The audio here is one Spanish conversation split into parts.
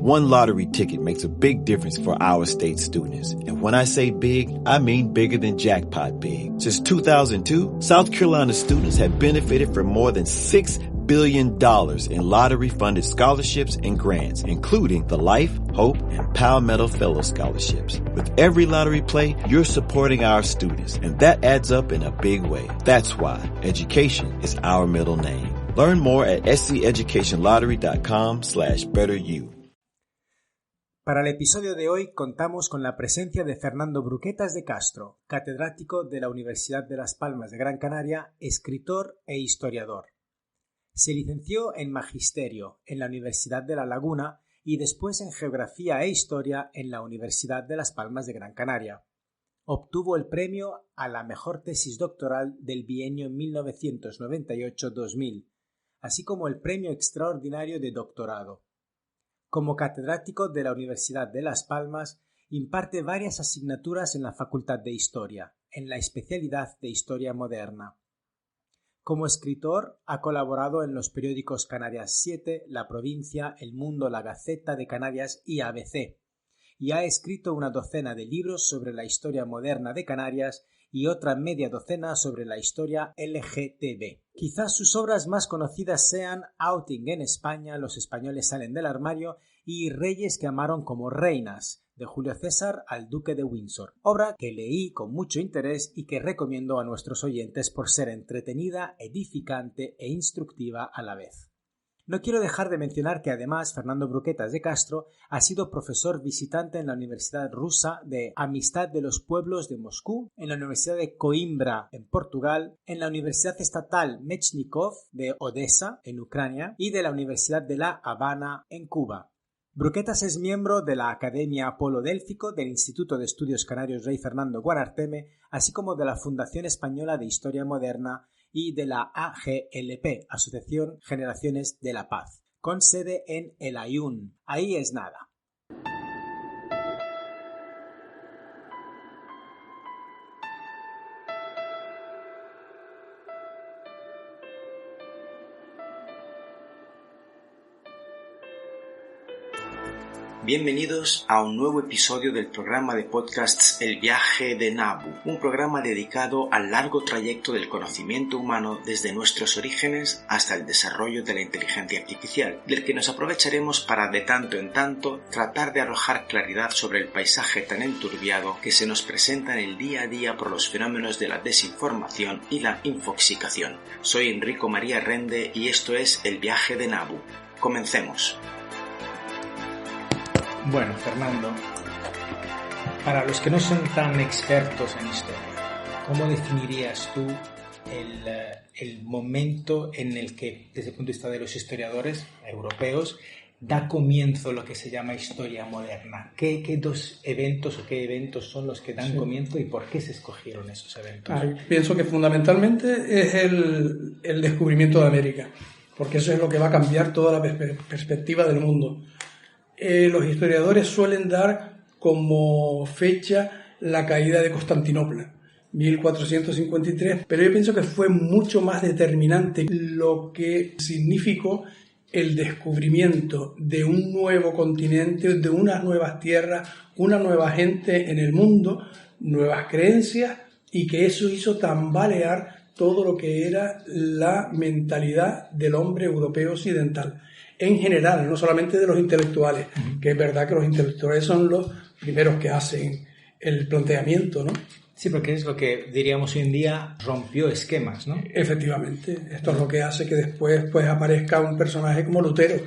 one lottery ticket makes a big difference for our state students. And when I say big, I mean bigger than jackpot big. Since 2002, South Carolina students have benefited from more than $6 billion in lottery-funded scholarships and grants, including the Life, Hope, and Palmetto Fellow Scholarships. With every lottery play, you're supporting our students, and that adds up in a big way. That's why education is our middle name. Learn more at sceducationlottery.com/betteryou. Para el episodio de hoy contamos con la presencia de Fernando Bruquetas de Castro, catedrático de la Universidad de Las Palmas de Gran Canaria, escritor e historiador. Se licenció en Magisterio en la Universidad de La Laguna y después en Geografía e Historia en la Universidad de Las Palmas de Gran Canaria. Obtuvo el premio a la mejor tesis doctoral del bienio 1998-2000, así como el premio extraordinario de doctorado. Como catedrático de la Universidad de Las Palmas, imparte varias asignaturas en la Facultad de Historia, en la especialidad de Historia Moderna. Como escritor, ha colaborado en los periódicos Canarias 7, La Provincia, El Mundo, La Gaceta de Canarias y ABC, y ha escrito una docena de libros sobre la historia moderna de Canarias y otra media docena sobre la historia LGTB. Quizás sus obras más conocidas sean Outing en España, Los españoles salen del armario y Reyes que amaron como reinas, de Julio César al Duque de Windsor, obra que leí con mucho interés y que recomiendo a nuestros oyentes por ser entretenida, edificante e instructiva a la vez. No quiero dejar de mencionar que además Fernando Bruquetas de Castro ha sido profesor visitante en la Universidad Rusa de Amistad de los Pueblos de Moscú, en la Universidad de Coimbra en Portugal, en la Universidad Estatal Mechnikov de Odessa en Ucrania y de la Universidad de La Habana en Cuba. Bruquetas es miembro de la Academia Apolo Délfico, del Instituto de Estudios Canarios Rey Fernando Guararteme, así como de la Fundación Española de Historia Moderna y de la AGLP, Asociación Generaciones de la Paz, con sede en El Aaiún. Ahí es nada. Bienvenidos a un nuevo episodio del programa de podcasts El viaje de Nabu, un programa dedicado al largo trayecto del conocimiento humano desde nuestros orígenes hasta el desarrollo de la inteligencia artificial, del que nos aprovecharemos para de tanto en tanto tratar de arrojar claridad sobre el paisaje tan enturbiado que se nos presenta en el día a día por los fenómenos de la desinformación y la infoxicación. Soy Enrico María Rende y esto es El viaje de Nabu. Comencemos. Bueno, Fernando, para los que no son tan expertos en historia, ¿cómo definirías tú el momento en el que, desde el punto de vista de los historiadores europeos, da comienzo lo que se llama historia moderna? ¿Qué dos eventos o qué eventos son los que dan comienzo y por qué se escogieron esos eventos? Pienso que fundamentalmente es el descubrimiento de América, porque eso es lo que va a cambiar toda la perspectiva del mundo. Los historiadores suelen dar como fecha la caída de Constantinopla, 1453, pero yo pienso que fue mucho más determinante lo que significó el descubrimiento de un nuevo continente, de unas nuevas tierras, una nueva gente en el mundo, nuevas creencias, y que eso hizo tambalear todo lo que era la mentalidad del hombre europeo occidental. En general, no solamente de los intelectuales, que es verdad que los intelectuales son los primeros que hacen el planteamiento, ¿no? Sí, porque es lo que diríamos hoy en día rompió esquemas, ¿no? Efectivamente, esto es lo que hace que después pues aparezca un personaje como Lutero,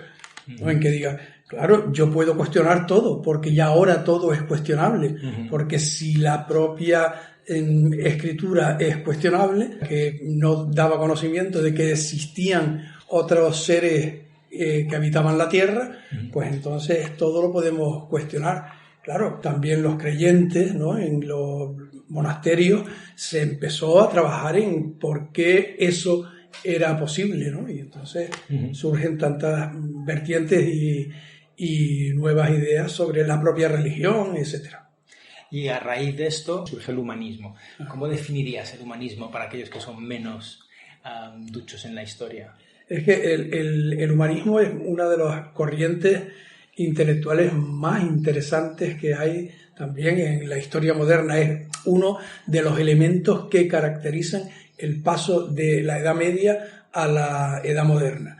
¿no? En que diga, claro, yo puedo cuestionar todo, porque ya ahora todo es cuestionable, porque si la propia escritura es cuestionable, que no daba conocimiento de que existían otros seres que habitaban la tierra, pues entonces todo lo podemos cuestionar. Claro, también los creyentes, ¿no? En los monasterios se empezó a trabajar en por qué eso era posible, ¿no? Y entonces surgen tantas vertientes y nuevas ideas sobre la propia religión, etcétera. Y a raíz de esto surge el humanismo. ¿Cómo definirías el humanismo para aquellos que son menos duchos en la historia? Es que el humanismo es una de las corrientes intelectuales más interesantes que hay también en la historia moderna. Es uno de los elementos que caracterizan el paso de la Edad Media a la Edad Moderna.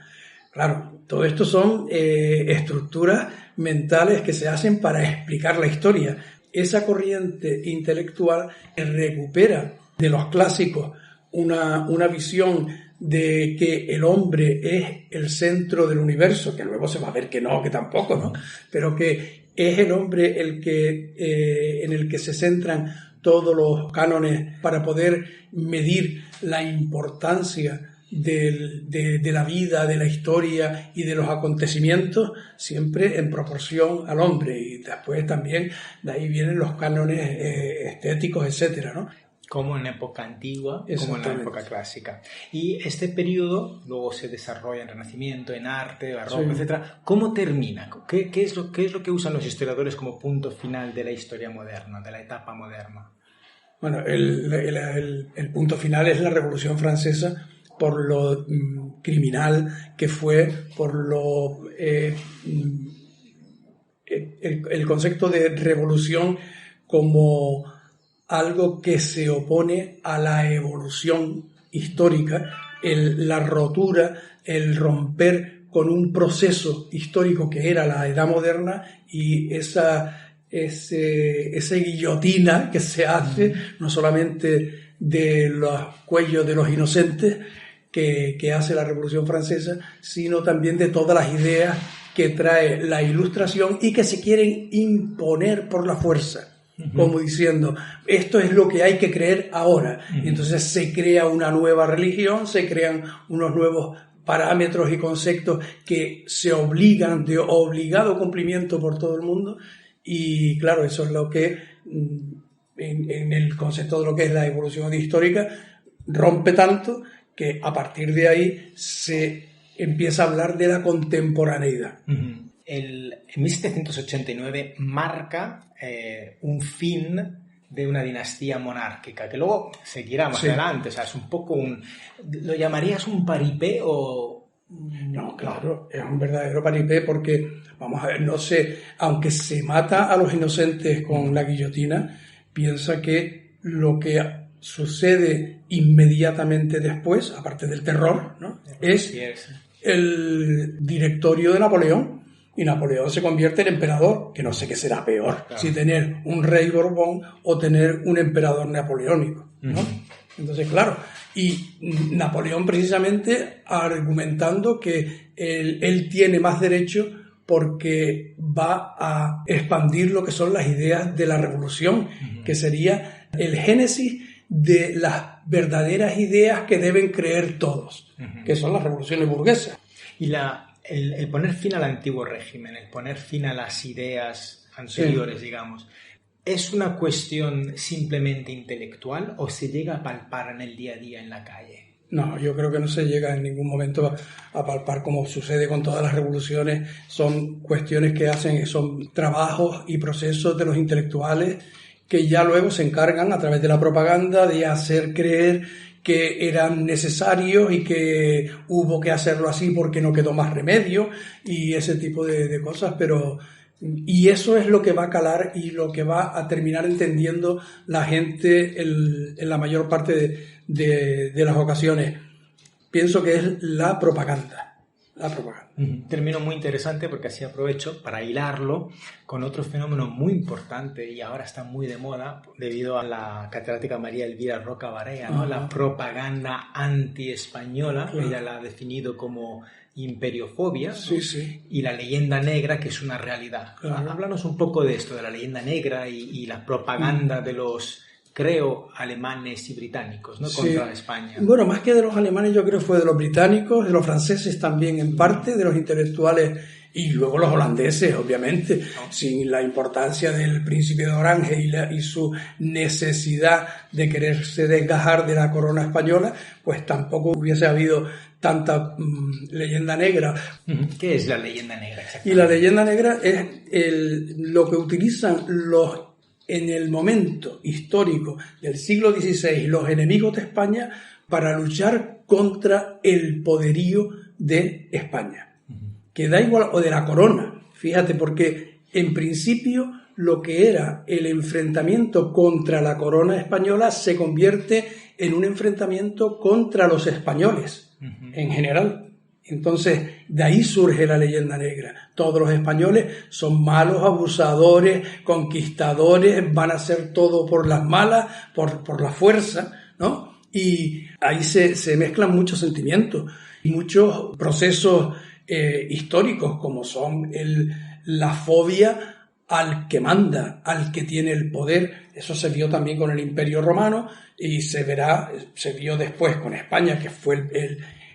Claro, todo esto son estructuras mentales que se hacen para explicar la historia. Esa corriente intelectual recupera de los clásicos una visión de que el hombre es el centro del universo, que luego se va a ver que no, que tampoco, ¿no? Pero que es el hombre en el que se centran todos los cánones para poder medir la importancia de la vida, de la historia y de los acontecimientos, siempre en proporción al hombre. Y después también de ahí vienen los cánones estéticos, etcétera, ¿no? Como en época antigua, como en la época clásica. Y este periodo luego se desarrolla en Renacimiento, en arte, barroco, etcétera. ¿Cómo termina? ¿Qué es lo que usan los historiadores como punto final de la historia moderna, de la etapa moderna? Bueno, el punto final es la Revolución Francesa, por lo criminal que fue, por lo el concepto de revolución como algo que se opone a la evolución histórica, la rotura, el romper con un proceso histórico que era la Edad Moderna, y esa guillotina que se hace no solamente de los cuellos de los inocentes que hace la Revolución Francesa, sino también de todas las ideas que trae la Ilustración y que se quieren imponer por la fuerza. Como diciendo, esto es lo que hay que creer ahora. Y entonces se crea una nueva religión, se crean unos nuevos parámetros y conceptos que se obligan, de obligado cumplimiento por todo el mundo. Y claro, eso es lo que en el concepto de lo que es la evolución histórica rompe tanto que a partir de ahí se empieza a hablar de la contemporaneidad. En 1789 marca un fin de una dinastía monárquica, que luego seguirá más adelante. O sea, es un poco ¿lo llamarías un paripé o...? No, claro, es un verdadero paripé porque, vamos a ver, no sé, aunque se mata a los inocentes con la guillotina, piensa que lo que sucede inmediatamente después, aparte del terror, ¿no?, es el directorio de Napoleón. Y Napoleón se convierte en emperador, que no sé qué será peor, si tener un rey Borbón o tener un emperador napoleónico, ¿no? Entonces, claro, y Napoleón precisamente argumentando que él tiene más derecho porque va a expandir lo que son las ideas de la revolución, que sería el génesis de las verdaderas ideas que deben creer todos, que son las revoluciones burguesas. Y el poner fin al antiguo régimen, el poner fin a las ideas anteriores, digamos, ¿es una cuestión simplemente intelectual o se llega a palpar en el día a día en la calle? No, yo creo que no se llega en ningún momento a palpar como sucede con todas las revoluciones. Son cuestiones que son trabajos y procesos de los intelectuales que ya luego se encargan a través de la propaganda de hacer creer que eran necesarios y que hubo que hacerlo así porque no quedó más remedio y ese tipo de cosas, y eso es lo que va a calar y lo que va a terminar entendiendo la gente en la mayor parte de las ocasiones. Pienso que es la propaganda. Término muy interesante porque así aprovecho para hilarlo con otro fenómeno muy importante y ahora está muy de moda debido a la catedrática María Elvira Roca Barea, ¿no? La propaganda anti-española, que ella la ha definido como imperiofobia, ¿no? Y la leyenda negra, que es una realidad. Háblanos un poco de esto, de la leyenda negra y la propaganda de los, creo, alemanes y británicos, ¿no? Contra España. Bueno, más que de los alemanes, yo creo que fue de los británicos, de los franceses también en parte, de los intelectuales y luego los holandeses, obviamente, sin la importancia del príncipe de Orange y su necesidad de quererse desgajar de la corona española, pues tampoco hubiese habido tanta leyenda negra. ¿Qué es la leyenda negra exactamente? Y la leyenda negra es lo que utilizan en el momento histórico del siglo XVI los enemigos de España para luchar contra el poderío de España, que da igual, o de la corona. Fíjate, porque en principio lo que era el enfrentamiento contra la corona española se convierte en un enfrentamiento contra los españoles en general. Entonces, de ahí surge la leyenda negra. Todos los españoles son malos, abusadores, conquistadores, van a hacer todo por las malas, por la fuerza, ¿no? Y ahí se mezclan muchos sentimientos y muchos procesos históricos, como son la fobia al que manda, al que tiene el poder. Eso se vio también con el Imperio Romano y se vio después con España, que fue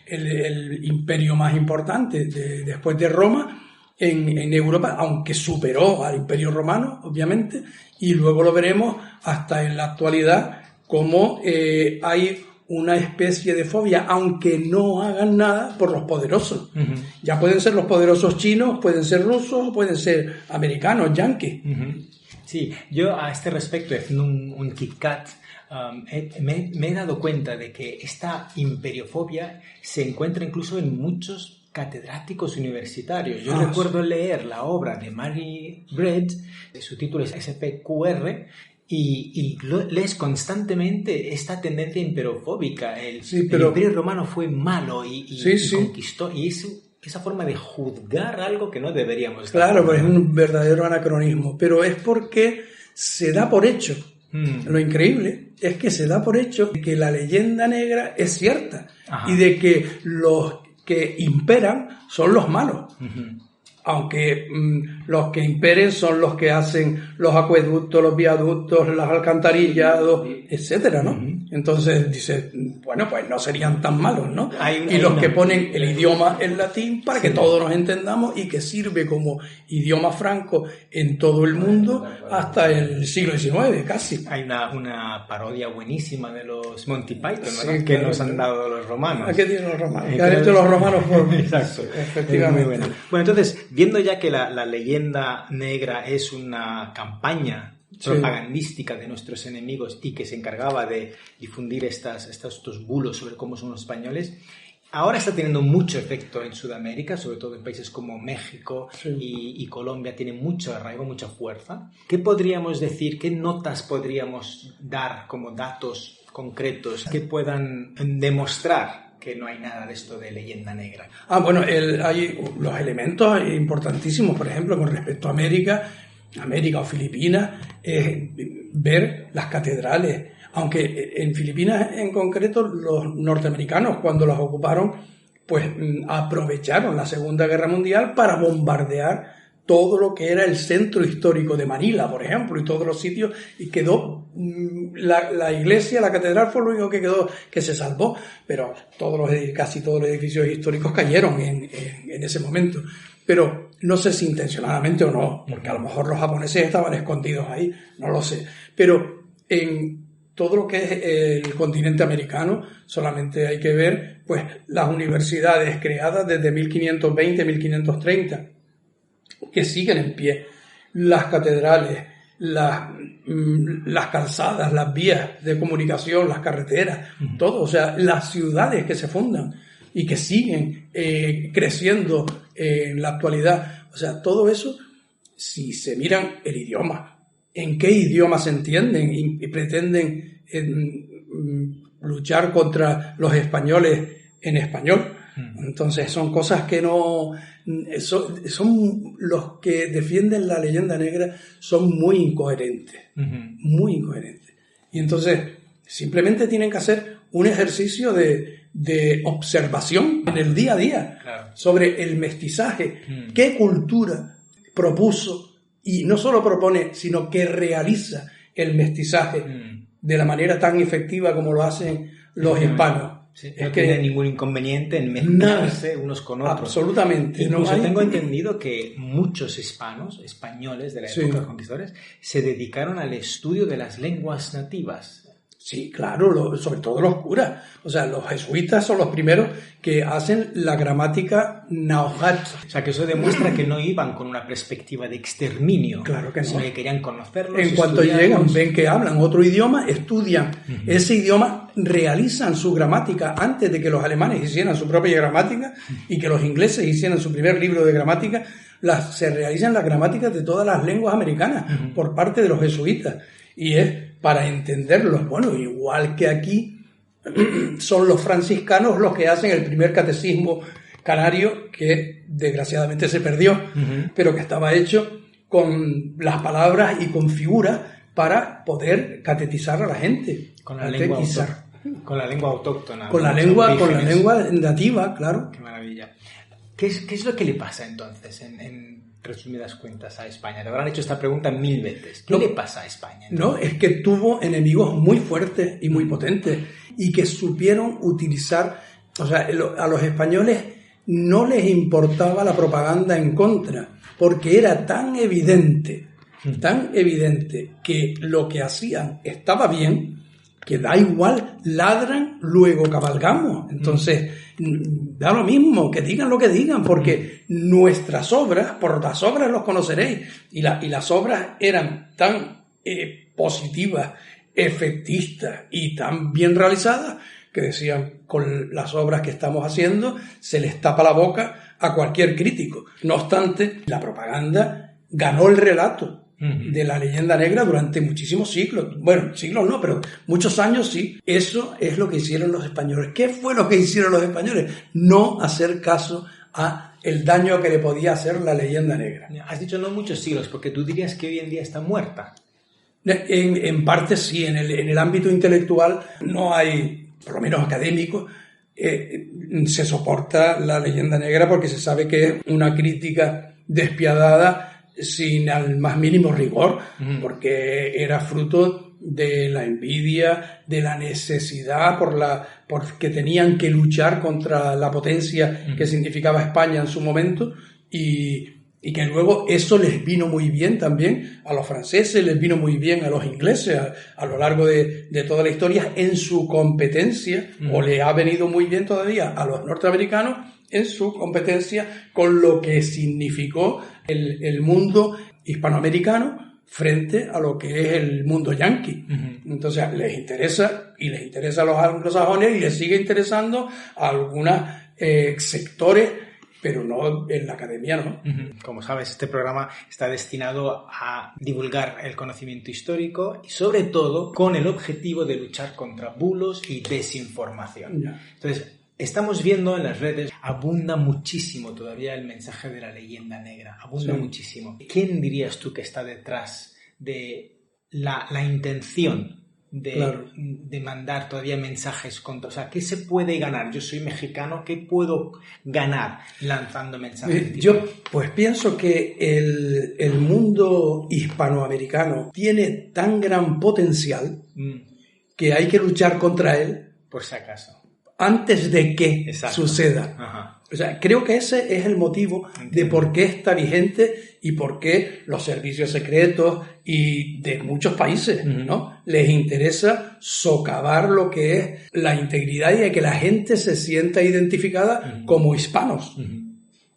el imperio más importante después de Roma en Europa, aunque superó al Imperio Romano, obviamente, y luego lo veremos hasta en la actualidad como hay una especie de fobia, aunque no hagan nada, por los poderosos. Uh-huh. Ya pueden ser los poderosos chinos, pueden ser rusos, pueden ser americanos, yanquis. Uh-huh. Sí, yo a este respecto, haciendo un Kit Kat, me he dado cuenta de que esta imperiofobia se encuentra incluso en muchos catedráticos universitarios. Yo recuerdo leer la obra de Mary Bread, su título es SPQR, y lees constantemente esta tendencia imperofóbica. El Imperio Romano fue malo y conquistó, y esa forma de juzgar algo que no deberíamos estar. Claro, pues es un verdadero anacronismo, pero es porque se da por hecho. Lo increíble es que se da por hecho que la leyenda negra es cierta. Ajá. Y de que los que imperan son los malos. Uh-huh. Aunque los que imperen son los que hacen los acueductos, los viaductos, las alcantarillados, etcétera, ¿no? Uh-huh. Entonces dice, bueno, pues no serían tan malos, ¿no? Y los que ponen el idioma en latín para que todos nos entendamos y que sirve como idioma franco en todo el mundo hasta el siglo XIX, casi. Hay una parodia buenísima de los Monty Python, ¿no? Que nos han dado los romanos. ¿Qué tienen los romanos? ¿Qué han hecho los romanos por Exacto. Efectivamente. Muy bueno. Bueno, entonces, viendo ya que la leyenda negra es una campaña propagandística de nuestros enemigos y que se encargaba de difundir estos bulos sobre cómo son los españoles, ahora está teniendo mucho efecto en Sudamérica, sobre todo en países como México y Colombia, tiene mucho arraigo, mucha fuerza. ¿Qué podríamos decir, qué notas podríamos dar como datos concretos que puedan demostrar que no hay nada de esto de leyenda negra? Bueno, hay los elementos importantísimos, por ejemplo, con respecto a América o Filipinas, ver las catedrales. Aunque en Filipinas en concreto los norteamericanos, cuando las ocuparon, pues aprovecharon la Segunda Guerra Mundial para bombardear todo lo que era el centro histórico de Manila, por ejemplo, y todos los sitios, y quedó la iglesia, la catedral fue lo único que quedó, que se salvó, pero casi todos los edificios históricos cayeron en ese momento. Pero no sé si intencionadamente o no, porque a lo mejor los japoneses estaban escondidos ahí, no lo sé. Pero en todo lo que es el continente americano, solamente hay que ver pues las universidades creadas desde 1520, 1530, que siguen en pie, las catedrales, las calzadas, las vías de comunicación, las carreteras, todo, o sea, las ciudades que se fundan y que siguen creciendo en la actualidad. O sea, todo eso, si se miran el idioma, en qué idioma se entienden y pretenden luchar contra los españoles en español. Entonces son cosas que no... Son los que defienden la leyenda negra, son muy incoherentes. Muy incoherentes. Y entonces simplemente tienen que hacer un ejercicio de observación en el día a día, claro, sobre el mestizaje, qué cultura propuso, y no solo propone, sino que realiza el mestizaje de la manera tan efectiva como lo hacen los hispanos. Sí, no tiene ningún inconveniente en mezclarse unos con otros. Absolutamente. Incluso tengo entendido que muchos españoles de la época de los conquistadores, se dedicaron al estudio de las lenguas nativas. Sí, claro, sobre todo los curas. O sea, los jesuitas son los primeros que hacen la gramática náhuatl. O sea, que eso demuestra que no iban con una perspectiva de exterminio. Claro que no. Sino que querían conocerlos. En cuanto llegan, ven que hablan otro idioma, estudian ese idioma, realizan su gramática antes de que los alemanes hicieran su propia gramática y que los ingleses hicieran su primer libro de gramática. se realizan las gramáticas de todas las lenguas americanas por parte de los jesuitas. Y es para entenderlos. Bueno, igual que aquí son los franciscanos los que hacen el primer catecismo canario, que desgraciadamente se perdió, pero que estaba hecho con las palabras y con figuras para poder catequizar a la gente. Con la lengua autóctona. Con la lengua nativa, claro. Qué maravilla. ¿Qué es lo que le pasa entonces, en resumidas cuentas, a España? Le habrán hecho esta pregunta 1000 veces. ¿Qué le pasa a España entonces? No, es que tuvo enemigos muy fuertes y muy potentes y que supieron utilizar, o sea, a los españoles no les importaba la propaganda en contra, porque era tan evidente que lo que hacían estaba bien, que da igual, ladran, luego cabalgamos. Entonces, da lo mismo, que digan lo que digan, porque nuestras obras, por las obras los conoceréis, y las obras eran tan positivas, efectistas y tan bien realizadas, que decían, con las obras que estamos haciendo se les tapa la boca a cualquier crítico. No obstante, la propaganda ganó el relato de la leyenda negra durante muchísimos siglos. Bueno, siglos no, pero muchos años sí. Eso es lo que hicieron los españoles. ¿Qué fue lo que hicieron los españoles? No hacer caso a el daño que le podía hacer la leyenda negra. Has dicho no muchos siglos, porque tú dirías que hoy en día está muerta. En parte sí, en el ámbito intelectual no hay, por lo menos académico, se soporta la leyenda negra porque se sabe que es una crítica despiadada sin el más mínimo rigor, porque era fruto de la envidia, de la necesidad porque tenían que luchar contra la potencia que significaba España en su momento, y que luego eso les vino muy bien también a los franceses, les vino muy bien a los ingleses a lo largo de toda la historia en su competencia, o le ha venido muy bien todavía a los norteamericanos en su competencia con lo que significó el mundo hispanoamericano frente a lo que es el mundo yanqui. Entonces les interesa a los anglosajones y les sigue interesando a algunos sectores, pero no en la academia, ¿no? Como sabes, este programa está destinado a divulgar el conocimiento histórico y sobre todo con el objetivo de luchar contra bulos y desinformación. Entonces, estamos viendo en las redes, abunda muchísimo todavía el mensaje de la leyenda negra, abunda muchísimo. ¿Quién dirías tú que está detrás de la intención de mandar todavía mensajes contra? O sea, ¿qué se puede ganar? Yo soy mexicano, ¿qué puedo ganar lanzando mensajes? Yo pues pienso que el mundo hispanoamericano tiene tan gran potencial que hay que luchar contra él. Por si acaso. Antes de que suceda. O sea, creo que ese es el motivo de por qué está vigente y por qué los servicios secretos y de muchos países, ¿no? Les interesa socavar lo que es la integridad y de que la gente se sienta identificada como hispanos.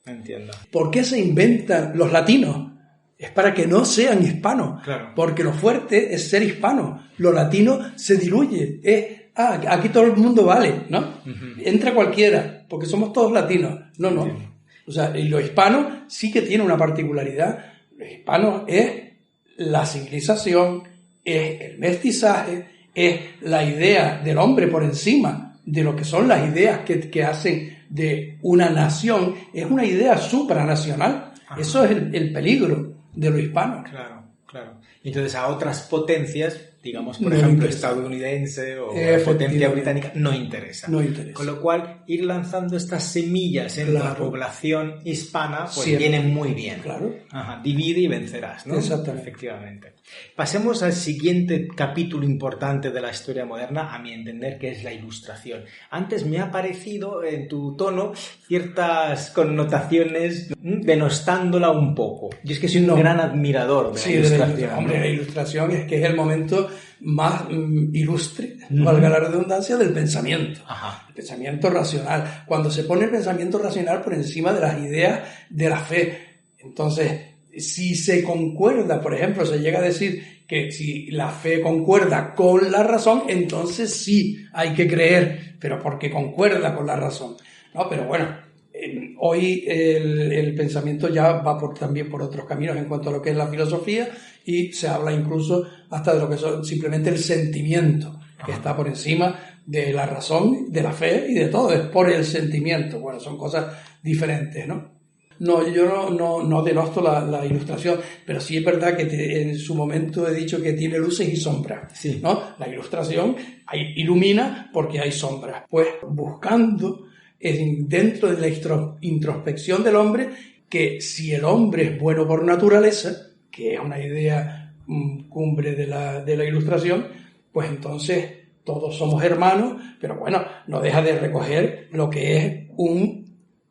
Entiendo. ¿Por qué se inventan los latinos? Es para que no sean hispanos. Claro. Porque lo fuerte es ser hispano. Lo latino se diluye. Aquí todo el mundo vale, ¿no? Entra cualquiera, porque somos todos latinos. No. O sea, y lo hispano sí que tiene una particularidad. Lo hispano es la civilización, es el mestizaje, es la idea del hombre por encima de lo que son las ideas que hacen de una nación. Es una idea supranacional. Eso es el peligro de lo hispano. Claro. Entonces a otras potencias, digamos, por ejemplo, estadounidense o potencia británica, no interesa. Con lo cual, ir lanzando estas semillas en la población hispana, pues viene muy bien. Claro. Divide y vencerás, ¿no? Exactamente. Efectivamente. Pasemos al siguiente capítulo importante de la historia moderna, a mi entender, que es la Ilustración. Antes me ha parecido en tu tono ciertas connotaciones denostándola un poco. Yo es que soy un gran admirador de la Ilustración. Hombre, la Ilustración es que es el momento más ilustre, valga la redundancia, del pensamiento. El pensamiento racional. Cuando se pone el pensamiento racional por encima de las ideas de la fe. Entonces, si se concuerda, por ejemplo, se llega a decir que si la fe concuerda con la razón, entonces sí hay que creer, pero porque concuerda con la razón. No, pero bueno, hoy el pensamiento ya va también por otros caminos en cuanto a lo que es la filosofía, y se habla incluso hasta de lo que son simplemente el sentimiento, que está por encima de la razón, de la fe y de todo, es por el sentimiento. Bueno, son cosas diferentes, ¿no? No, yo no denosto la ilustración, pero sí es verdad que en su momento he dicho que tiene luces y sombras, sí, ¿no? La ilustración ilumina porque hay sombras. Pues buscando dentro de la introspección del hombre, que si el hombre es bueno por naturaleza, que es una idea cumbre de la ilustración, pues entonces todos somos hermanos, pero bueno, no deja de recoger lo que es un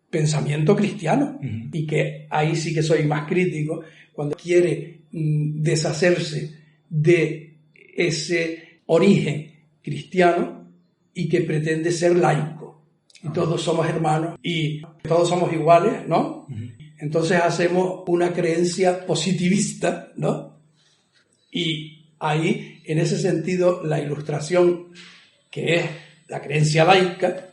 pensamiento cristiano, y que ahí sí que soy más crítico cuando quiere deshacerse de ese origen cristiano y que pretende ser laico. Y todos somos hermanos y todos somos iguales, ¿no? Entonces hacemos una creencia positivista, ¿no? Y ahí, en ese sentido, la ilustración, que es la creencia laica,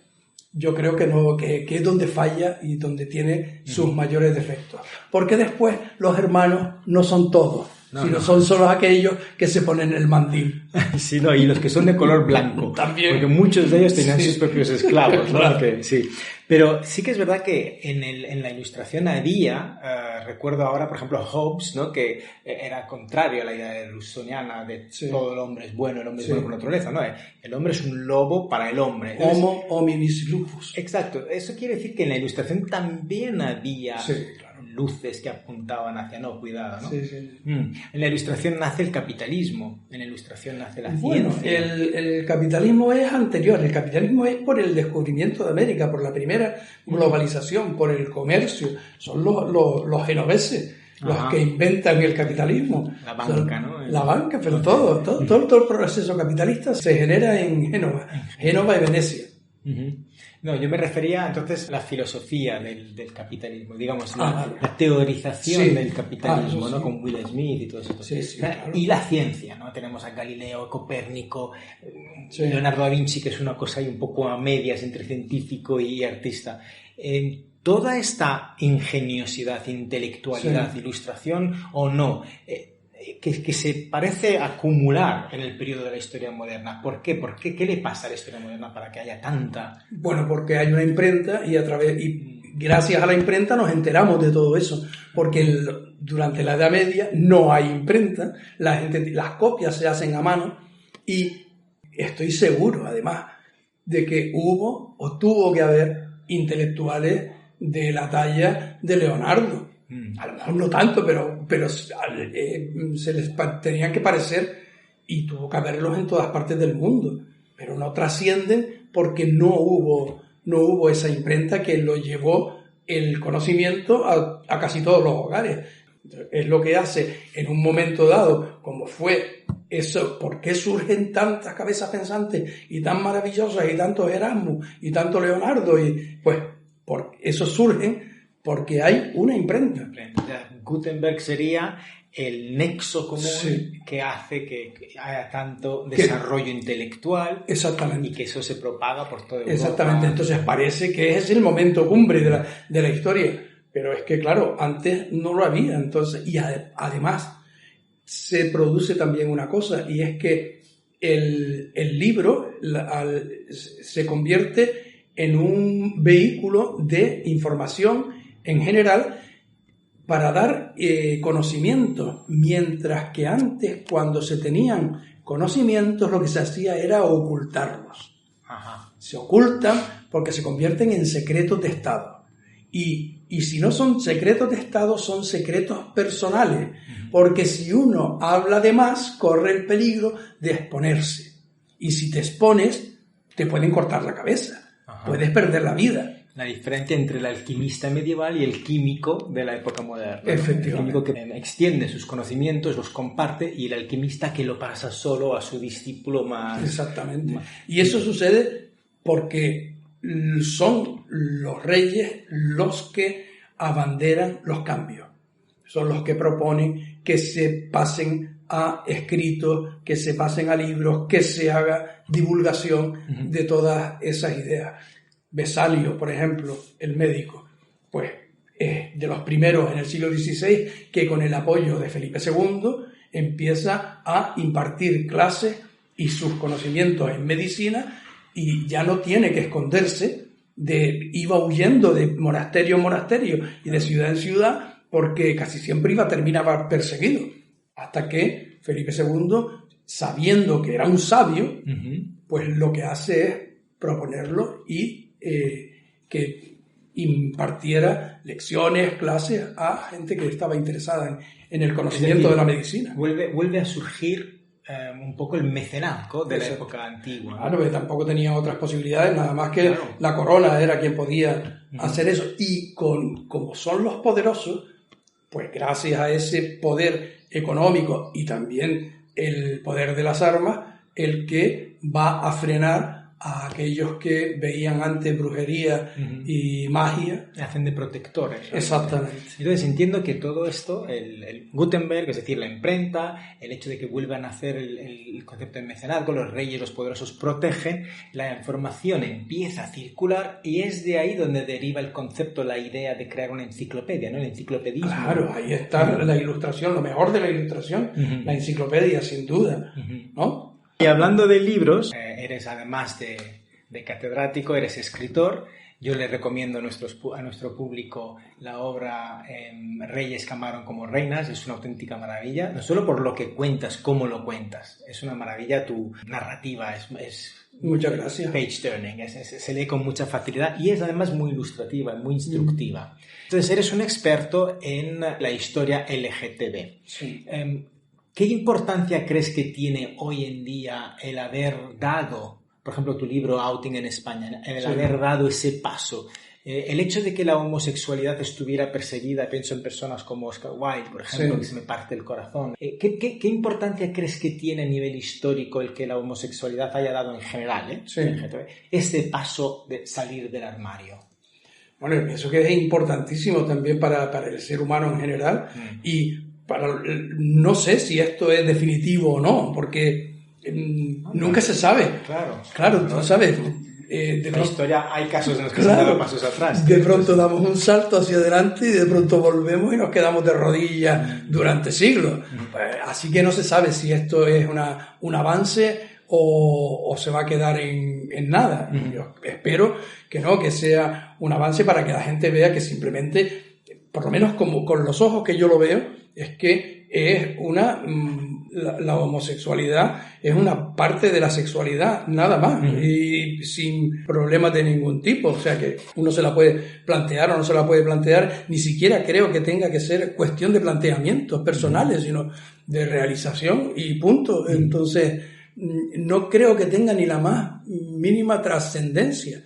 yo creo que no, que es donde falla y donde tiene sus mayores defectos. Porque después los hermanos no son todos, sino son solo aquellos que se ponen el mandil. Sí, no, y los que son de color blanco. También. Porque muchos de ellos tenían sus propios esclavos, ¿no? Claro. Sí. Pero sí que es verdad que en la ilustración había, recuerdo ahora, por ejemplo, Hobbes, ¿no? Que era contrario a la idea rusoniana de todo el hombre es bueno, el hombre es bueno por naturaleza, ¿no? El hombre es un lobo para el hombre. Homo hominis lupus. Exacto. Eso quiere decir que en la ilustración también había luces que apuntaban hacia no, cuidado, ¿no? Sí. En la ilustración nace el capitalismo, en la ilustración nace la ciencia. Bueno, el capitalismo es anterior, el capitalismo es por el descubrimiento de América, por la primera globalización, por el comercio, son los genoveses los que inventan el capitalismo. La banca, ¿no? La banca, pero todo el proceso capitalista se genera en Génova y Venecia. No, yo me refería entonces a la filosofía del capitalismo, digamos, la teorización del capitalismo, ¿no? Con Will Smith y todo eso. Claro. Y la ciencia, ¿no? Tenemos a Galileo, Copérnico, Leonardo da Vinci, que es una cosa ahí un poco a medias entre científico y artista. Toda esta ingeniosidad, intelectualidad, ilustración o no, que se parece acumular en el periodo de la historia moderna. ¿Por qué? ¿Qué le pasa a la historia moderna para que haya tanta...? Bueno, porque hay una imprenta y gracias a la imprenta nos enteramos de todo eso, porque durante la Edad Media no hay imprenta, las copias se hacen a mano, y estoy seguro, además, de que hubo o tuvo que haber intelectuales de la talla de Leonardo. A lo mejor no tanto, pero se les tenían que parecer, y tuvo que haberlos en todas partes del mundo, pero no trascienden porque no hubo esa imprenta que lo llevó el conocimiento a casi todos los hogares. Es lo que hace en un momento dado, como fue eso. ¿Por qué surgen tantas cabezas pensantes y tan maravillosas y tantos Erasmus y tanto Leonardo? Y pues eso surgen porque hay una imprenta. Gutenberg sería el nexo común que hace que haya tanto desarrollo intelectual. Exactamente. Y que eso se propaga por todo Europa. Exactamente. Entonces parece que es el momento cumbre de la historia. Pero es que, claro, antes no lo había. Entonces, y además se produce también una cosa, y es que el libro se convierte en un vehículo de información en general para dar conocimientos, mientras que antes, cuando se tenían conocimientos, lo que se hacía era ocultarlos. Se ocultan porque se convierten en secretos de Estado. Y si no son secretos de Estado, son secretos personales, porque si uno habla de más, corre el peligro de exponerse. Y si te expones, te pueden cortar la cabeza, puedes perder la vida. La diferencia entre el alquimista medieval y el químico de la época moderna. Efectivamente. El químico que extiende sus conocimientos, los comparte, y el alquimista que lo pasa solo a su discípulo más... Exactamente. Y eso sucede porque son los reyes los que abanderan los cambios. Son los que proponen que se pasen a escritos, que se pasen a libros, que se haga divulgación de todas esas ideas. Vesalio, por ejemplo, el médico, pues es de los primeros en el siglo XVI que con el apoyo de Felipe II empieza a impartir clases y sus conocimientos en medicina, y ya no tiene que esconderse, iba huyendo de monasterio en monasterio y de ciudad en ciudad, porque casi siempre terminaba perseguido, hasta que Felipe II, sabiendo que era un sabio, pues lo que hace es proponerlo y que impartiera lecciones, clases a gente que estaba interesada en el conocimiento de la medicina. Vuelve a surgir un poco el mecenazgo de la época antigua. Claro, que tampoco tenía otras posibilidades, nada más que la corona era quien podía hacer eso. Y como son los poderosos, pues gracias a ese poder económico y también el poder de las armas, el que va a frenar a aquellos que veían antes brujería y magia. Hacen de protectores. Exactamente. Entonces entiendo que todo esto, el Gutenberg, es decir, la imprenta, el hecho de que vuelvan a hacer el concepto de mecenazgo, los reyes, los poderosos protegen, la información empieza a circular y es de ahí donde deriva el concepto, la idea de crear una enciclopedia, ¿no? El enciclopedismo. Claro, ahí está la ilustración, lo mejor de la ilustración, la enciclopedia, sin duda, ¿no? Y hablando de libros, eres además de catedrático, eres escritor. Yo le recomiendo a nuestro público la obra Reyes que amaron como reinas. Es una auténtica maravilla, no solo por lo que cuentas, cómo lo cuentas. Es una maravilla tu narrativa, es muchas gracias. Page turning, se lee con mucha facilidad y es además muy ilustrativa, muy instructiva. Entonces eres un experto en la historia LGTB. Sí. ¿Qué importancia crees que tiene hoy en día el haber dado, por ejemplo, tu libro Outing en España, haber dado ese paso? El hecho de que la homosexualidad estuviera perseguida, pienso en personas como Oscar Wilde, por ejemplo, que se me parte el corazón. ¿Qué importancia crees que tiene a nivel histórico el que la homosexualidad haya dado en general, este paso de salir del armario? Bueno, yo pienso que es importantísimo también para el ser humano en general y no sé si esto es definitivo o no, porque nunca se sabe. Claro, tú sabes. En la historia hay casos en los que se han dado pasos atrás. De pronto damos un salto hacia adelante y de pronto volvemos y nos quedamos de rodillas durante siglos. Así que no se sabe si esto es un avance o se va a quedar en nada. Yo espero que no, que sea un avance para que la gente vea que simplemente, por lo menos como con los ojos que yo lo veo, es que es la homosexualidad es una parte de la sexualidad, nada más, y sin problemas de ningún tipo. O sea que uno se la puede plantear o no se la puede plantear, ni siquiera creo que tenga que ser cuestión de planteamientos personales, sino de realización y punto. Entonces, no creo que tenga ni la más mínima trascendencia.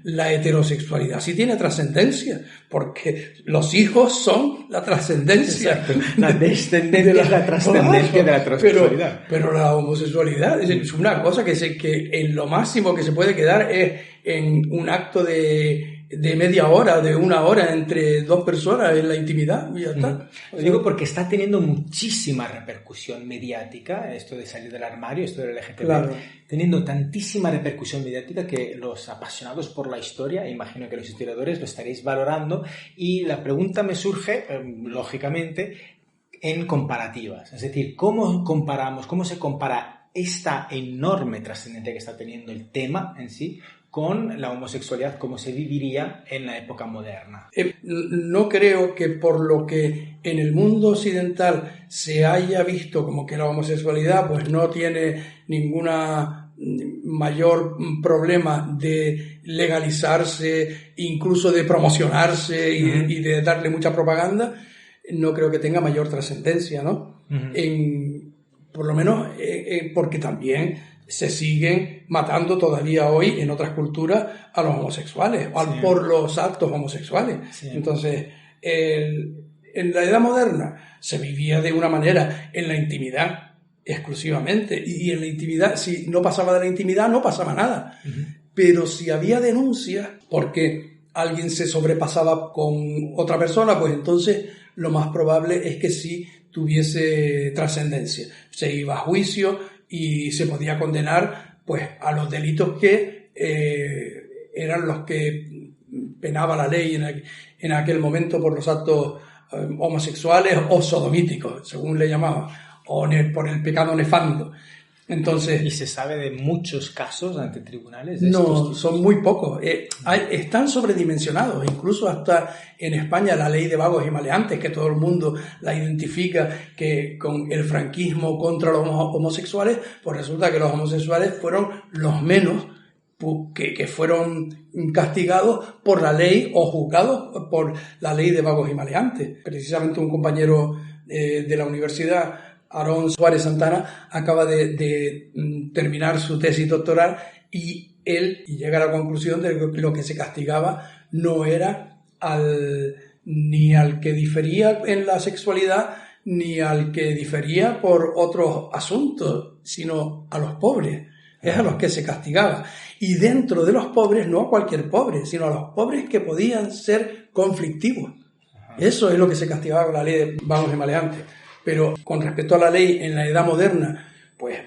La heterosexualidad sí tiene trascendencia, porque los hijos son la trascendencia. La descendencia es la trascendencia de la heterosexualidad. Pero la homosexualidad es una cosa que en lo máximo que se puede quedar es en un acto de media hora, de una hora entre dos personas en la intimidad y ya está. Lo digo porque está teniendo muchísima repercusión mediática esto de salir del armario, esto del LGTB, teniendo tantísima repercusión mediática que los apasionados por la historia, imagino que los historiadores lo estaréis valorando, y la pregunta me surge, lógicamente, en comparativas. Es decir, ¿cómo se compara esta enorme trascendencia que está teniendo el tema en sí con la homosexualidad como se viviría en la época moderna? No creo que por lo que en el mundo occidental se haya visto como que la homosexualidad pues no tiene ninguna mayor problema de legalizarse, incluso de promocionarse y de darle mucha propaganda, no creo que tenga mayor trascendencia, ¿no? Por lo menos porque también se siguen matando todavía hoy en otras culturas a los homosexuales por los actos homosexuales. Sí. Entonces, en la edad moderna se vivía de una manera en la intimidad exclusivamente, y en la intimidad, si no pasaba de la intimidad, no pasaba nada. Pero si había denuncias porque alguien se sobrepasaba con otra persona, pues entonces lo más probable es que sí tuviese trascendencia. Se iba a juicio y se podía condenar pues a los delitos que eran los que penaba la ley en aquel momento por los actos homosexuales o sodomíticos, según le llamaban, o por el pecado nefando. Entonces, ¿y se sabe de muchos casos ante tribunales? No, son muy pocos. Están sobredimensionados. Incluso hasta en España la ley de vagos y maleantes, que todo el mundo la identifica que con el franquismo contra los homosexuales, pues resulta que los homosexuales fueron los menos que fueron castigados por la ley o juzgados por la ley de vagos y maleantes. Precisamente un compañero de la universidad, Aarón Suárez Santana, acaba de terminar su tesis doctoral y él llega a la conclusión de que lo que se castigaba no era ni al que difería en la sexualidad ni al que difería por otros asuntos, sino a los pobres. Es a los que se castigaba. Y dentro de los pobres, no a cualquier pobre, sino a los pobres que podían ser conflictivos. Eso es lo que se castigaba con la ley de vagos y maleantes. Pero con respecto a la ley en la Edad Moderna, pues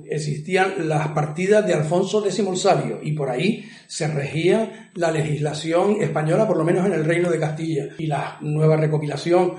existían las partidas de Alfonso X el Sabio y por ahí se regía la legislación española, por lo menos en el Reino de Castilla, y la nueva recopilación.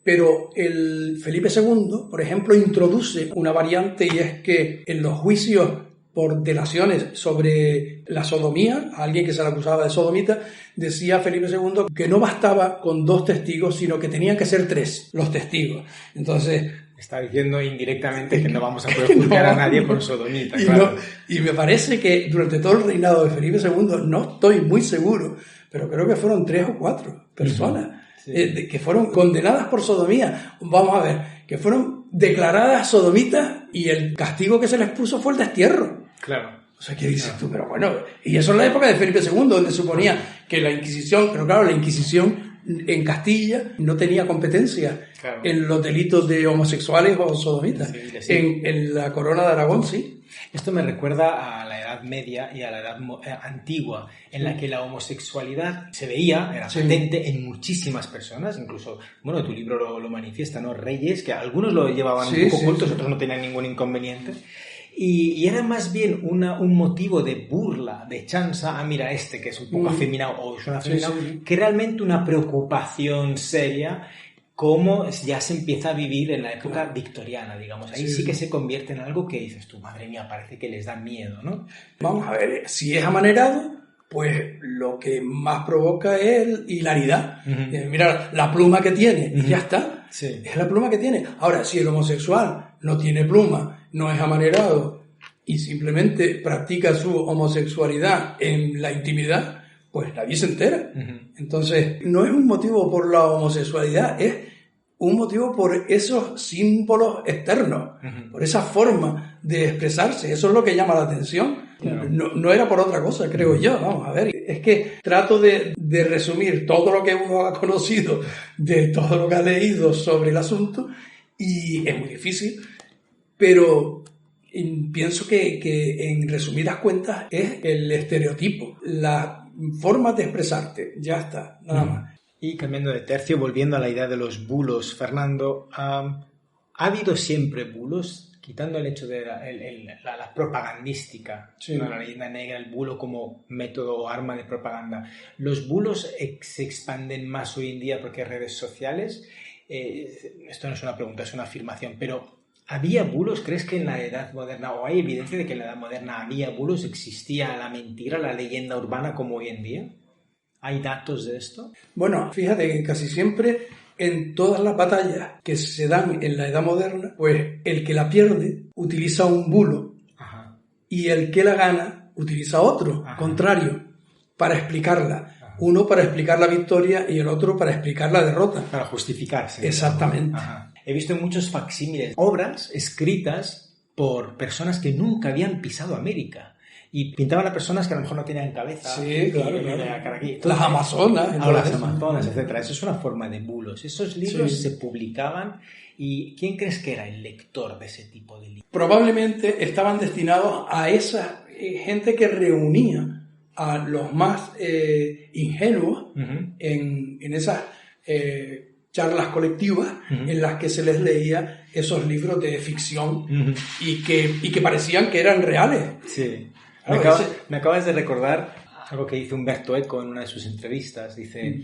Pero el Felipe II, por ejemplo, introduce una variante, y es que en los juicios por delaciones sobre la sodomía, a alguien que se le acusaba de sodomita, decía Felipe II que no bastaba con 2 testigos, sino que tenían que ser 3 los testigos. Entonces, está diciendo indirectamente que no vamos a poder juzgar a nadie por sodomita. Claro. Y me parece que durante todo el reinado de Felipe II, no estoy muy seguro, pero creo que fueron 3 o 4 personas que fueron condenadas por sodomía. Vamos a ver, que fueron declaradas sodomitas y el castigo que se les puso fue el destierro. Claro. O sea, ¿qué dices tú? Pero bueno, y eso en la época de Felipe II, donde suponía que la Inquisición, pero claro, la Inquisición en Castilla no tenía competencia en los delitos de homosexuales o sodomitas. Sí. En la Corona de Aragón, sí. Esto me recuerda a la Edad Media y a la Edad Antigua, en la que la homosexualidad se veía, era patente en muchísimas personas, incluso, bueno, tu libro lo manifiesta, ¿no? Reyes, que algunos lo llevaban un poco ocultos, otros no tenían ningún inconveniente. Y era más bien un motivo de burla, de chanza, mira que es un poco afeminado o es un afeminado, que realmente una preocupación seria, como ya se empieza a vivir en la época victoriana, digamos. Ahí sí que se convierte en algo que dices tú, madre mía, parece que les da miedo, ¿no? Vamos a ver, si es amanerado, pues lo que más provoca es hilaridad. Mira la pluma que tiene, y ya está. Sí. Es la pluma que tiene. Ahora, si el homosexual no tiene pluma, no es amanerado y simplemente practica su homosexualidad en la intimidad, pues nadie se entera. Entonces, no es un motivo por la homosexualidad, es un motivo por esos símbolos externos, por esa forma de expresarse. Eso es lo que llama la atención. Claro. No era por otra cosa, creo yo. Vamos a ver, es que trato de resumir todo lo que uno ha conocido, de todo lo que ha leído sobre el asunto, y es muy difícil, pero pienso que en resumidas cuentas es el estereotipo, la forma de expresarte, ya está, nada más. Y cambiando de tercio, volviendo a la idea de los bulos, Fernando, ¿ha habido siempre bulos? Quitando el hecho de la propagandística, ¿no? La leyenda negra, el bulo como método o arma de propaganda. ¿Los bulos se expanden más hoy en día porque hay redes sociales? Esto no es una pregunta, es una afirmación, pero ¿había bulos? ¿Crees que en la Edad Moderna, o hay evidencia de que en la Edad Moderna había bulos, existía la mentira, la leyenda urbana como hoy en día? ¿Hay datos de esto? Bueno, fíjate que casi siempre en todas las batallas que se dan en la Edad Moderna, pues el que la pierde utiliza un bulo. Ajá. Y el que la gana utiliza otro, contrario, para explicarla. Ajá. Uno para explicar la victoria y el otro para explicar la derrota. Para justificarse. Exactamente. Ajá. He visto en muchos facsímiles obras escritas por personas que nunca habían pisado América. Y pintaban a personas que a lo mejor no tenían cabeza. Sí, claro. Entonces, las amazonas. Las amazonas, etcétera. Eso es una forma de bulos. Esos libros se publicaban. ¿Y quién crees que era el lector de ese tipo de libros? Probablemente estaban destinados a esa gente que reunía a los más ingenuos en esas charlas colectivas en las que se les leía esos libros de ficción y que parecían que eran reales. Sí. Claro, Me acabas de recordar Algo que dice Umberto Eco en una de sus entrevistas, dice,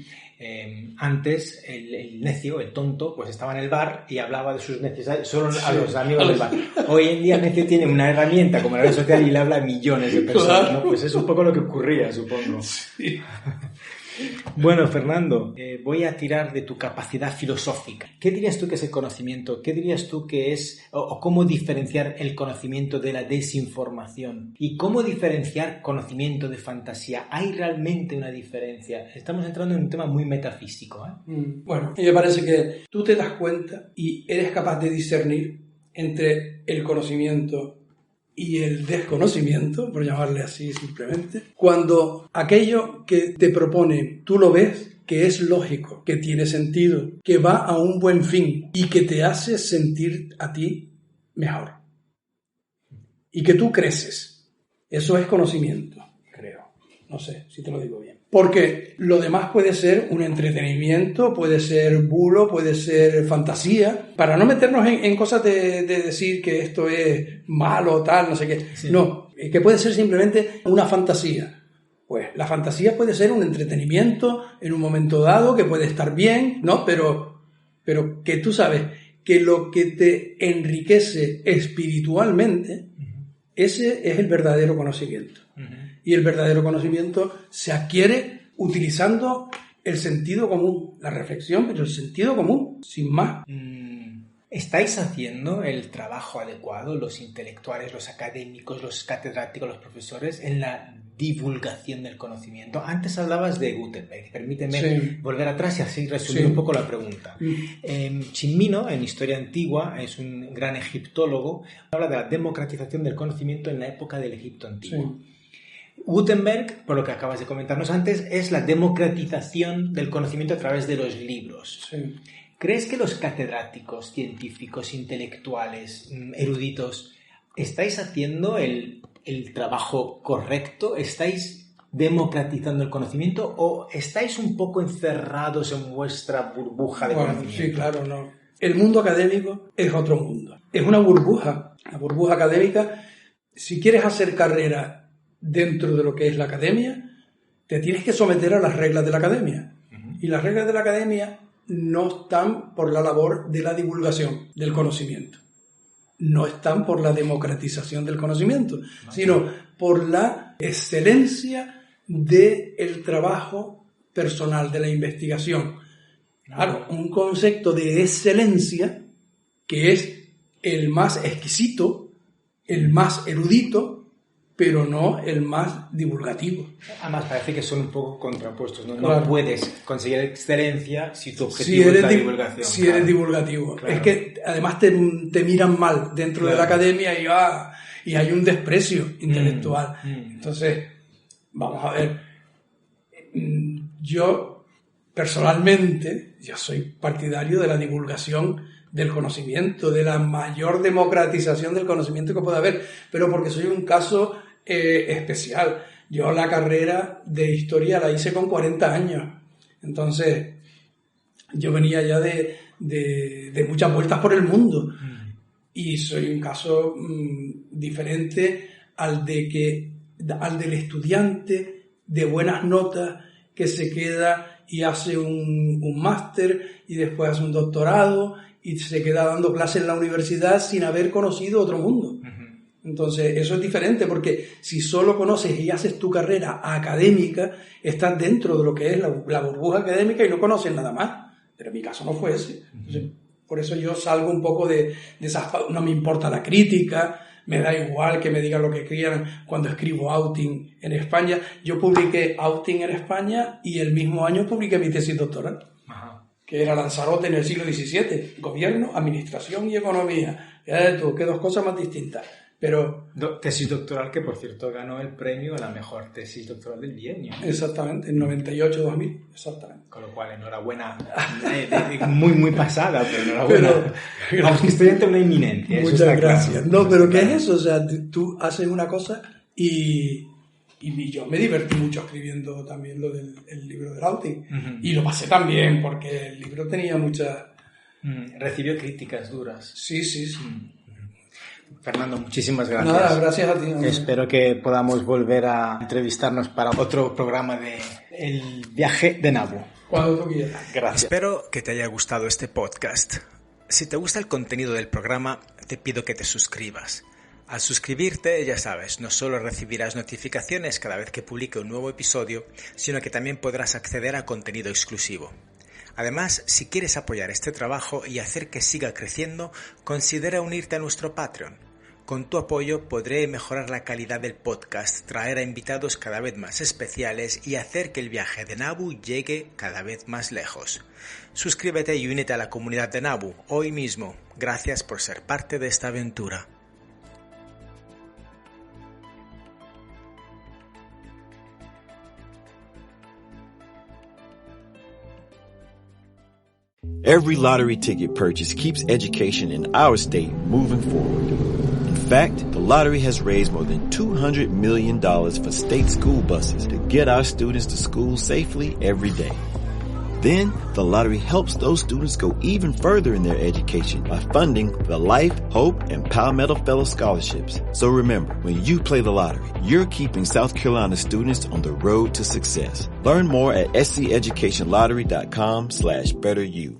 antes el necio, el tonto, pues estaba en el bar y hablaba de sus necesidades solo a los amigos del bar. Hoy en día el necio tiene una herramienta como la red social y le habla a millones de personas, ¿no? Pues es un poco lo que ocurría, supongo. Sí. Bueno, Fernando, voy a tirar de tu capacidad filosófica. ¿Qué dirías tú que es el conocimiento? ¿Qué dirías tú que es, o cómo diferenciar el conocimiento de la desinformación? ¿Y cómo diferenciar conocimiento de fantasía? ¿Hay realmente una diferencia? Estamos entrando en un tema muy metafísico, ¿eh? Bueno, me parece que tú te das cuenta y eres capaz de discernir entre el conocimiento y el desconocimiento, por llamarle así simplemente, cuando aquello que te propone tú lo ves que es lógico, que tiene sentido, que va a un buen fin y que te hace sentir a ti mejor y que tú creces. Eso es conocimiento, creo. No sé si te lo digo bien. Porque lo demás puede ser un entretenimiento, puede ser bulo, puede ser fantasía. Para no meternos en cosas de decir que esto es malo, tal, no sé qué. Sí. No, es que puede ser simplemente una fantasía. Pues la fantasía puede ser un entretenimiento en un momento dado, que puede estar bien, ¿no? Pero que tú sabes que lo que te enriquece espiritualmente, ese es el verdadero conocimiento. Y el verdadero conocimiento se adquiere utilizando el sentido común, la reflexión, pero el sentido común, sin más. ¿Estáis haciendo el trabajo adecuado, los intelectuales, los académicos, los catedráticos, los profesores, en la divulgación del conocimiento? Antes hablabas de Gutenberg. Permíteme volver atrás y así resumir un poco la pregunta. Chinmino, en Historia Antigua, es un gran egiptólogo, habla de la democratización del conocimiento en la época del Egipto Antiguo. Gutenberg, por lo que acabas de comentarnos antes, es la democratización del conocimiento a través de los libros. Sí. ¿Crees que los catedráticos, científicos, intelectuales, eruditos, estáis haciendo el trabajo correcto? ¿Estáis democratizando el conocimiento o estáis un poco encerrados en vuestra burbuja de conocimiento? Sí, claro, no. El mundo académico es otro mundo. Es una burbuja. La burbuja académica, si quieres hacer carrera dentro de lo que es la academia, te tienes que someter a las reglas de la academia. Y las reglas de la academia no están por la labor de la divulgación del conocimiento. No están por la democratización del conocimiento, sino por la excelencia del trabajo personal, de la investigación. Claro, un concepto de excelencia que es el más exquisito, el más erudito, pero no el más divulgativo. Además parece que son un poco contrapuestos, ¿no? Claro. No puedes conseguir excelencia si tu objetivo es la divulgación. Si eres divulgativo. Claro. Es que además te miran mal dentro de la academia y hay un desprecio intelectual. Entonces, vamos a ver, yo personalmente, yo soy partidario de la divulgación del conocimiento, de la mayor democratización del conocimiento que pueda haber, pero porque soy un caso especial. Yo la carrera de historia la hice con 40 años, entonces yo venía ya de muchas vueltas por el mundo y soy un caso diferente al del estudiante de buenas notas que se queda y hace un máster y después hace un doctorado y se queda dando clases en la universidad sin haber conocido otro mundo. Entonces, eso es diferente porque si solo conoces y haces tu carrera académica, estás dentro de lo que es la burbuja académica y no conoces nada más. Pero en mi caso no fue ese. Entonces, por eso yo salgo un poco de esas... No me importa la crítica, me da igual que me digan lo que quieran. Cuando escribo outing en España, yo publiqué outing en España y el mismo año publiqué mi tesis doctoral. Que era Lanzarote en el siglo XVII, gobierno, administración y economía. Que dos cosas más distintas. Pero tesis doctoral que, por cierto, ganó el premio a la mejor tesis doctoral del bienio. Exactamente, en 98-2000, exactamente. Con lo cual, enhorabuena, muy pasada, pero enhorabuena. Vamos, que estoy ante una inminencia. Muchas gracias. Claro. No, pero ¿qué es eso? O sea, tú haces una cosa y yo me divertí mucho escribiendo también lo del libro del outing. Y lo pasé también porque el libro tenía muchas... Recibió críticas duras. Sí. Fernando, muchísimas gracias. Nada, gracias a ti. Espero que podamos volver a entrevistarnos para otro programa de El viaje de Nabu. Cuando tú quieras. Gracias. Espero que te haya gustado este podcast. Si te gusta el contenido del programa, te pido que te suscribas. Al suscribirte, ya sabes, no solo recibirás notificaciones cada vez que publique un nuevo episodio, sino que también podrás acceder a contenido exclusivo. Además, si quieres apoyar este trabajo y hacer que siga creciendo, considera unirte a nuestro Patreon. Con tu apoyo podré mejorar la calidad del podcast, traer a invitados cada vez más especiales y hacer que el viaje de Nabu llegue cada vez más lejos. Suscríbete y únete a la comunidad de Nabu hoy mismo. Gracias por ser parte de esta aventura. Every lottery ticket purchase keeps education in our state moving forward. In fact, the lottery has raised more than $200 million for state school buses to get our students to school safely every day. Then, the lottery helps those students go even further in their education by funding the Life, Hope, and Palmetto Fellow Scholarships. So remember, when you play the lottery, you're keeping South Carolina students on the road to success. Learn more at sceducationlottery.com/betteryou.